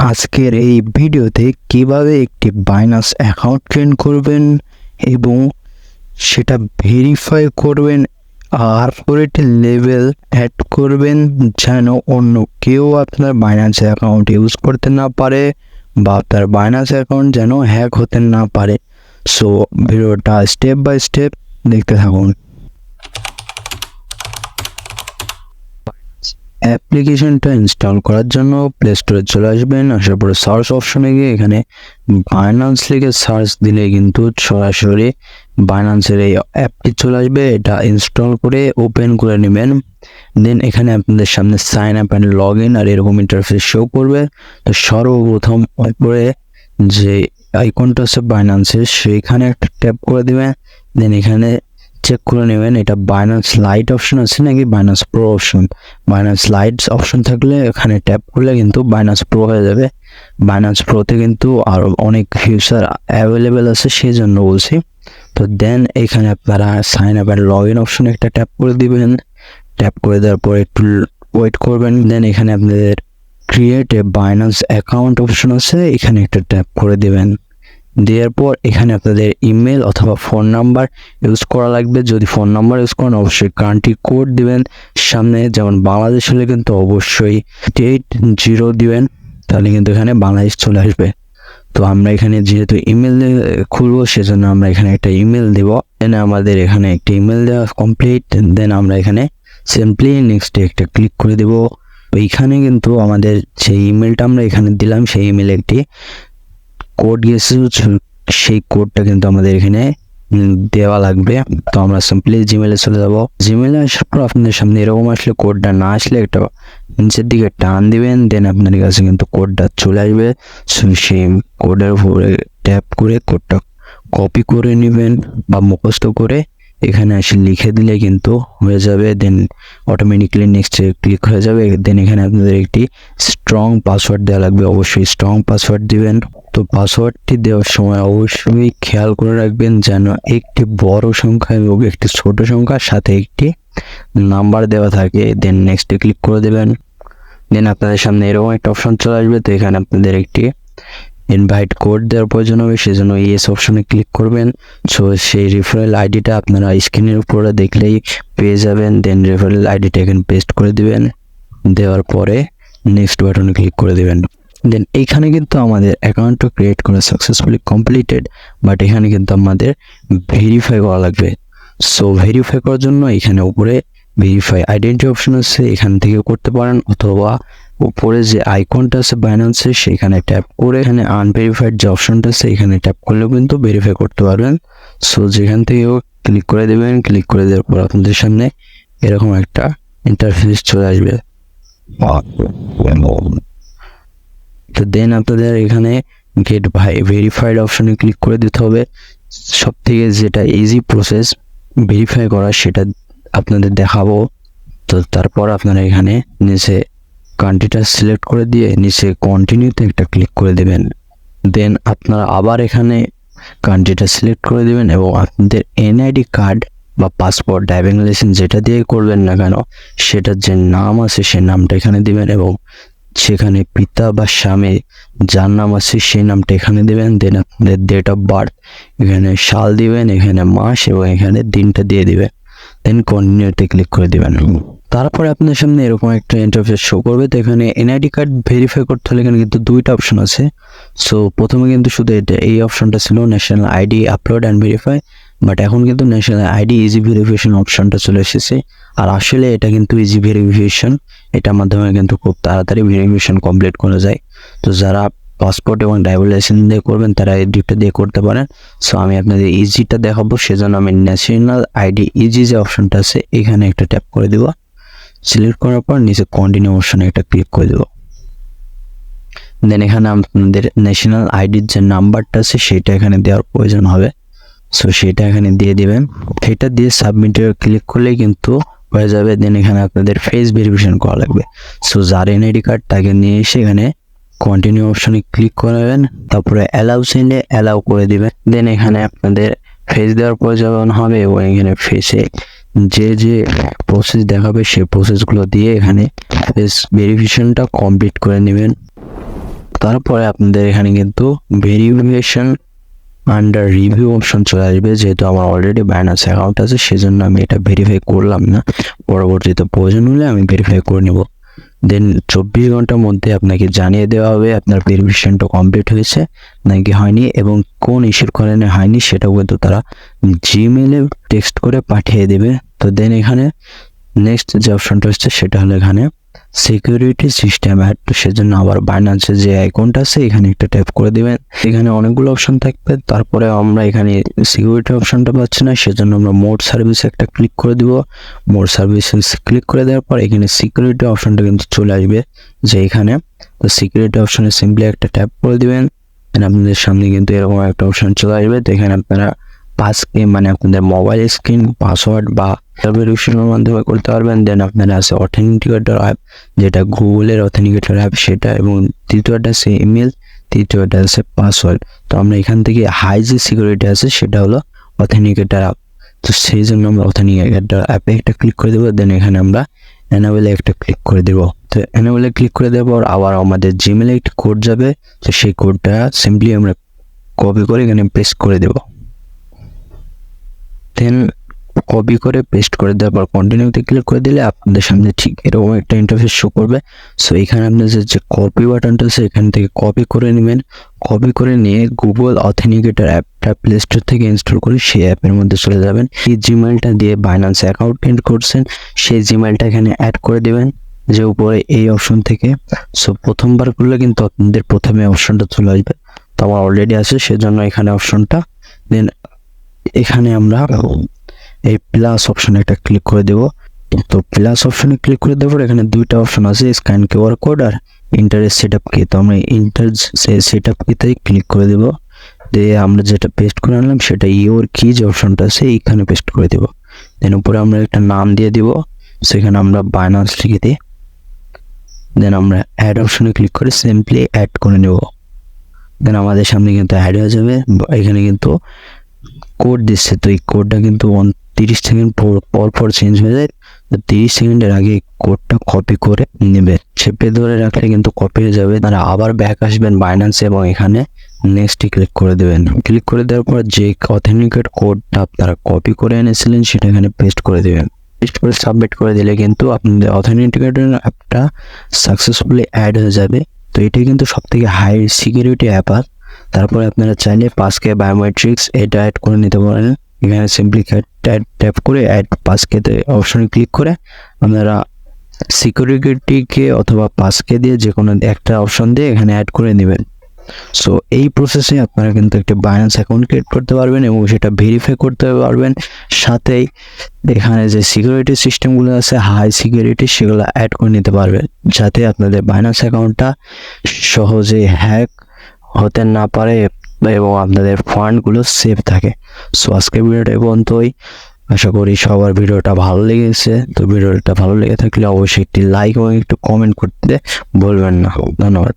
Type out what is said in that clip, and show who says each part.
Speaker 1: আজকের এই ভিডিওতে কিভাবে একটি বাইনান্স অ্যাকাউন্ট ক্রিয়েট করবেন এবং সেটা ভেরিফাই করবেন আর সিকিউরিটি লেভেল অ্যাড করবেন যেন অন্য কেউ আপনার বাইনান্স অ্যাকাউন্ট ইউজ করতে না পারে বা আপনার বাইনান্স অ্যাকাউন্ট যেন হ্যাক হতে না পারে। সো ভিডিওটা স্টেপ বাই স্টেপ দেখতে থাকুন। অ্যাপ্লিকেশনটা ইনস্টল করার জন্য প্লে স্টোরে চলে আসবেন। আসার পরে সার্চ অপশনে গিয়ে এখানে বাইনান্স লিখে সার্চ দিলে কিন্তু সরাসরি বাইনান্সের এই অ্যাপটি চলে আসবে। এটা ইনস্টল করে ওপেন করে নেবেন। দেন এখানে আপনাদের সামনে sign up and log in আর এরকম ইন্টারফেস শো করবে। তো সর্বপ্রথম উপরে যে আইকনটা আছে বাইনান্সের সেইখানে একটা ট্যাপ করে দিবেন। দেন এখানে চেক করে নেবেন এটা বাইনান্স লাইট অপশন আছে নাকি Binance pro option. Binance light option থাকলে এখানে ট্যাপ করলে কিন্তু বাইনান্স প্রো হয়ে যাবে। বাইনান্স প্রোতে কিন্তু আরও অনেক ফিচার অ্যাভেলেবেল আছে সেই জন্য বলছি। তো দেন এখানে আপনারা sign up and log in অপশনে একটা ট্যাপ করে দিবেন। ট্যাপ করে দেওয়ার পর একটু ওয়েট করবেন। দেন এখানে আপনাদের create a Binance account option আছে, এখানে একটা ট্যাপ করে দেবেন। দেওয়ার পর এখানে আপনাদের ইমেল অথবা ফোন নাম্বার ইউজ করা লাগবে। যদি ফোন নাম্বার ইউজ করেন অবশ্যই কান্ট্রি কোড দিবেন সামনে, যেমন বাংলাদেশ হলে কিন্তু অবশ্যই 80 দিবেন, তাহলে কিন্তু এখানে বাংলাদেশ চলে আসবে। তো আমরা এখানে যেহেতু ইমেল খুলবো সেজন্য আমরা এখানে একটা ইমেল দেব। দেন আমাদের এখানে একটা ইমেল দেওয়া কমপ্লিট। দেন আমরা এখানে সিম্পলি নেক্সটে একটা ক্লিক করে দেব। এইখানে কিন্তু আমাদের সেই ইমেলটা আমরা এখানে দিলাম, সেই ইমেলে একটি কোড গেছে, সেই কোডটা কিন্তু আমাদের এখানে দেওয়া লাগবে। তো আমরা সিম্পলি জিমেলে চলে যাব। জিমেলে আসার পর আপনাদের সামনে এরকম আসলে, কোডটা না আসলে একটা নিচের দিকে টান দিবেন। দেন আপনার কাছে কিন্তু কোডটা চলে আসবে। সেই কোডের উপরে ট্যাপ করে কোডটা কপি করে নেবেন বা মুখস্থ করে এখানে এসে লিখে দিলে কিন্তু হয়ে যাবে। দেন অটোমেটিকলি নেক্সটে ক্লিক হয়ে যাবে। দেন এখানে আপনাদের একটি স্ট্রং পাসওয়ার্ড দেওয়া লাগবে, অবশ্যই স্ট্রং পাসওয়ার্ড দিবেন। তো পাসওয়ার্ডটি দেওয়ার সময় অবশ্যই খেয়াল করে রাখবেন যেন একটি বড় সংখ্যা এবং একটি ছোট সংখ্যার সাথে একটি নাম্বার দেওয়া থাকে। দেন নেক্সটে ক্লিক করে দেবেন। দেন আপনাদের সামনে এরকম একটা অপশন চলে আসবে। তো এখানে আপনাদের একটি ইনভাইট কোড দেওয়ার প্রয়োজন হবে, সেজন্য ইয়েস অপশনে ক্লিক করবেন। সো সেই রেফারেল আইডিটা আপনারা স্ক্রিনের উপরে দেখলেই পেয়ে যাবেন। দেন রেফারেল আইডিটা এখানে পেস্ট করে দিবেন। দেওয়ার পরে নেক্সট বাটনে ক্লিক করে দিবেন। দেন এইখানে কিন্তু আমাদের অ্যাকাউন্টটা ক্রিয়েট করা সাকসেসফুলি কমপ্লিটেড, বাট এখানে কিন্তু আমাদের ভেরিফাই করা লাগবে। সো ভেরিফাই করার জন্য এখানে উপরে ভেরিফাই আইডেন্টি অপশন আছে, এখান থেকে করতে পারেন, অথবা উপরে যে আইকনটা আছে বাইন্যান্সের সেখানে ট্যাপ করে এখানে আনভেরিফাইড যে অপশনটা আছে এখানে ট্যাপ করলেও কিন্তু ভেরিফাই করতে পারবেন। সো যেখান থেকেও ক্লিক করে দেবেন। ক্লিক করে দেওয়ার পর আপনাদের সামনে এরকম একটা ইন্টারফেস চলে আসবে। তো দেন আপনাদের এখানে গেট ভেরিফাইড অপশনে ক্লিক করে দিতে হবে। সব থেকে যেটা ইজি প্রসেস ভেরিফাই করা সেটা আপনাদের দেখাবো। তো তারপর আপনারা এখানে নিচে কান্ট্রিটা সিলেক্ট করে দিয়ে নিচে কন্টিনিউতে একটা ক্লিক করে দেবেন। দেন আপনারা আবার এখানে কান্ট্রিটা সিলেক্ট করে দেবেন এবং আপনাদের এনআইডি কার্ড বা পাসপোর্ট ড্রাইভিং লাইসেন্স যেটা দিয়ে করবেন না কেন সেটার যে নাম আছে সেই নামটা এখানে দিবেন এবং সেখানে পিতা বা স্বামী যার নাম আছে সেই নামটা এখানে দিবেন। দেন আপনাদের ডেট অফ বার্থ এখানে সাল দিবেন, এখানে মাস এবং এখানে দিনটা দিয়ে দিবেন। দেন কন্টিনিউতে ক্লিক করে দিবেন। তারপরে আপনার সামনে এরকম একটা ইন্টারফেস শো করবে। তো এখানে এনআইডি কার্ড ভেরিফাই করতে হলে এখানে কিন্তু দুইটা অপশন আছে। সো প্রথমে কিন্তু শুধু এই অপশনটা ছিল national ID upload and verify, but এখন কিন্তু ন্যাশনাল আইডি ইজি ভেরিফিকেশন অপশনটা চলে এসেছে। আর আসলে এটা কিন্তু ইজি ভেরিফিকেশন, এটার মাধ্যমে কিন্তু খুব তাড়াতাড়ি ভেরিফিকেশন কমপ্লিট করা যায়। তো যারা পাসপোর্ট এবং ড্রাইভিং লাইসেন্স দিয়ে করবেন তারা এই দুটো দিয়ে করতে পারেন। সো আমি আপনাদের ইজিটা দেখাবো, সেজন্য আমি ন্যাশনাল আইডি ইজি যে অপশনটা আছে এখানে একটা ট্যাপ করে দেবো। সিলেক্ট করার পর নিচে কন্টিনিউ অপশনে একটা ক্লিক করে দেবো। দেন এখানে আপনাদের ন্যাশনাল আইডির যে নাম্বারটা আছে সেটা এখানে দেওয়ার প্রয়োজন হবে। সো সেটা এখানে দিয়ে দিবেন। সেটা দিয়ে সাবমিটে ক্লিক করলেই কিন্তু হয়ে যাবে। দেন এখানে আপনাদের ফেস ভেরিফিকেশন করা লাগবে। সো যার এনআইডি কার্ড তাকে নিয়ে এসে এখানে কন্টিনিউ অপশনে ক্লিক করবেন, তারপরে অ্যালাউ চাইলে অ্যালাউ করে দিবেন। দেন এখানে আপনাদের ফেস দেওয়ার প্রয়োজন হবে এবং এখানে ফেসে যে যে প্রসেস দেখাবে সেই প্রসেসগুলো দিয়ে এখানে ফেস ভেরিফিকেশনটা কমপ্লিট করে নেবেন। তারপরে আপনাদের এখানে কিন্তু ভেরিফিকেশন আন্ডার রিভিউ অপশন চলে আসবে। যেহেতু আমার অলরেডি বাইন্যান্স অ্যাকাউন্ট আছে সেজন্য আমি এটা ভেরিফাই করলাম না, পরবর্তীতে প্রয়োজন হলে আমি ভেরিফাই করে নেব। দেন 24 ঘন্টার মধ্যে আপনাকে জানিয়ে দেওয়া হবে আপনার ভেরিফিকেশনটা কমপ্লিট হয়েছে নাকি হয়নি, এবং কোন ইস্যুর কারণে হয়নি সেটাও কিন্তু তারা জিমেলে টেক্সট করে পাঠিয়ে দেবে। তো দেন এখানে নেক্সট যে অপশনটা হচ্ছে সেটা হলো এখানে সিকিউরিটি সিস্টেম অ্যাড। তো সেজন্য আবার বাইন্যান্সের যে আইকনটা আছে এখানে একটা ট্যাপ করে দিবেন। এখানে অনেকগুলো অপশন থাকবে, তারপরে আমরা এখানে সিকিউরিটি অপশনটা পাচ্ছি না, সেজন্য আমরা মোড সার্ভিস একটা ক্লিক করে দিব। মোড সার্ভিসেস ক্লিক করে দেওয়ার পর এখানে সিকিউরিটি অপশনটা কিন্তু চলে আসবে যে এখানে। তো সিকিউরিটি অপশনে সিম্পলি একটা ট্যাপ করে দিবেন, আপনাদের সামনে কিন্তু এরকম একটা অপশন চলে আসবে। তো এখানে আপনারা পাসকে মানে আপনাদের মোবাইল স্ক্রিন পাসওয়ার্ড বা ভেরিফিকেশনের মাধ্যমে করতে পারবেন। দেন আপনারা আছে অথেন্টিকেটর অ্যাপ, যেটা গুগলের অথেন্টিকেটর অ্যাপ সেটা, এবং তৃতীয়টা আছে ইমেল, তৃতীয়টা আছে পাসওয়ার্ড। তো আমরা এখান থেকে হাই যে সিকিউরিটি আছে সেটা হলো অথেন্টিকেটর অ্যাপ। তো সেই জন্য আমরা অথেন্টিকেটর অ্যাপে একটা ক্লিক করে দেবো। দেন এখানে আমরা এনাবেলে একটা ক্লিক করে দেবো। তো এনাবেলে ক্লিক করে দেওয়ার পর আবার আমাদের জিমেলে একটা কোড যাবে। তো সেই কোডটা সিম্পলি আমরা কপি করে এখানে পেস্ট করে দেবো। দেন কপি করে পেস্ট করে দেওয়ার পর কন্টিনিউতে ক্লিক করে দিলে আপনাদের সামনে ঠিক এরকম একটা ইন্টারফেস শো করবে। সো এখানে আপনাদের যে কপি বাটনটা আছে এখান থেকে কপি করে নেবেন। কপি করে নিয়ে গুগল অথেন্টিকেটর অ্যাপটা প্লে স্টোর থেকে ইনস্টল করে সেই অ্যাপের মধ্যে চলে যাবেন। এই জিমেলটা দিয়ে বাইন্যান্স অ্যাকাউন্ট ক্রিয়েট করছেন সেই জিমেলটা এখানে অ্যাড করে দেবেন যে উপরে এই অপশন থেকে। সো প্রথমবার করলে কিন্তু আপনাদের প্রথমে অপশনটা চলে আসবে, তো আমার অলরেডি আছে সেজন্য এখানে অপশনটা। দেন এখানে আমরা এই প্লাস অপশনে একটা ক্লিক করে দেব। তো প্লাস অপশনে ক্লিক করে দেওয়ার পর এখানে দুইটা অপশন আছে, স্ক্যান কিউআর কোড আর ইন্টারেস্ট সেটআপ কি। তো আমরা ইন্টারেস্ট সেটআপ কিতে ক্লিক করে দেব। দিয়ে আমরা যেটা পেস্ট করে আনলাম সেটা ইওর কি যে অপশনটা আছে এইখানে পেস্ট করে দেব। দেন উপরে আমরা একটা নাম দিয়ে দিব, সেখানে আমরা বাইন্যান্স লিখে দিই। দেন আমরা অ্যাড অপশনে ক্লিক করে সিম্পলি অ্যাড করে নেব। দেন আমাদের সামনে কিন্তু অ্যাড হয়ে যাবে। এখানে কিন্তু কোড দিচ্ছে, তো এই কোডটা কিন্তু 30 সেকেন্ড পর চেঞ্জ হয়ে যায়। তো 30 সেকেন্ডের আগে কোডটা কপি করে নেবে, চেপে ধরে রাখলে কিন্তু কপি হয়ে যাবে। তারা আবার ব্যাক আসবেন বাইন্যান্সে এবং এখানে নেক্সটে ক্লিক করে দেবেন। ক্লিক করে দেওয়ার পর যে অথেন্টিকেট কোডটা আপনারা কপি করে এনেছিলেন সেটা এখানে পেস্ট করে দেবেন। পেস্ট করে সাবমিট করে দিলে কিন্তু আপনাদের অথেন্টিকেটর অ্যাপটা সাকসেসফুলি অ্যাড হয়ে যাবে। তো এটাই কিন্তু সবথেকে হাই সিকিউরিটি অ্যাপ। আর তারপরে আপনারা চাইলে পাসকে বায়োমেট্রিক্স এটা অ্যাড করে নিতে পারেন। এখানে সিম্পলি ট্যাপ করে অ্যাড পাসকেতে অপশনে ক্লিক করে আপনারা সিকিউরিটিকে অথবা পাসকে দিয়ে যে কোনো একটা অপশন দিয়ে এখানে অ্যাড করে নেবেন। সো এই প্রসেসে আপনারা কিন্তু একটা বাইন্যান্স অ্যাকাউন্ট ক্রিয়েট করতে পারবেন এবং সেটা ভেরিফাই করতে পারবেন। সাথেই এখানে যে সিকিউরিটি সিস্টেমগুলো আছে হাই সিকিউরিটি সেগুলো অ্যাড করে নিতে পারবেন, যাতে আপনাদের বাইন্যান্স অ্যাকাউন্টটা সহজে হ্যাক হতে না পারে এবং আপনাদের ফান্ডগুলো সেফ থাকে। সো আজকের ভিডিওটা এই পর্যন্তই। আশা করি সবার ভিডিওটা ভালো লেগেছে। তো ভিডিওটা ভালো লেগে থাকলে অবশ্যই একটি লাইক এবং একটু কমেন্ট করতে বলবেন না। ধন্যবাদ।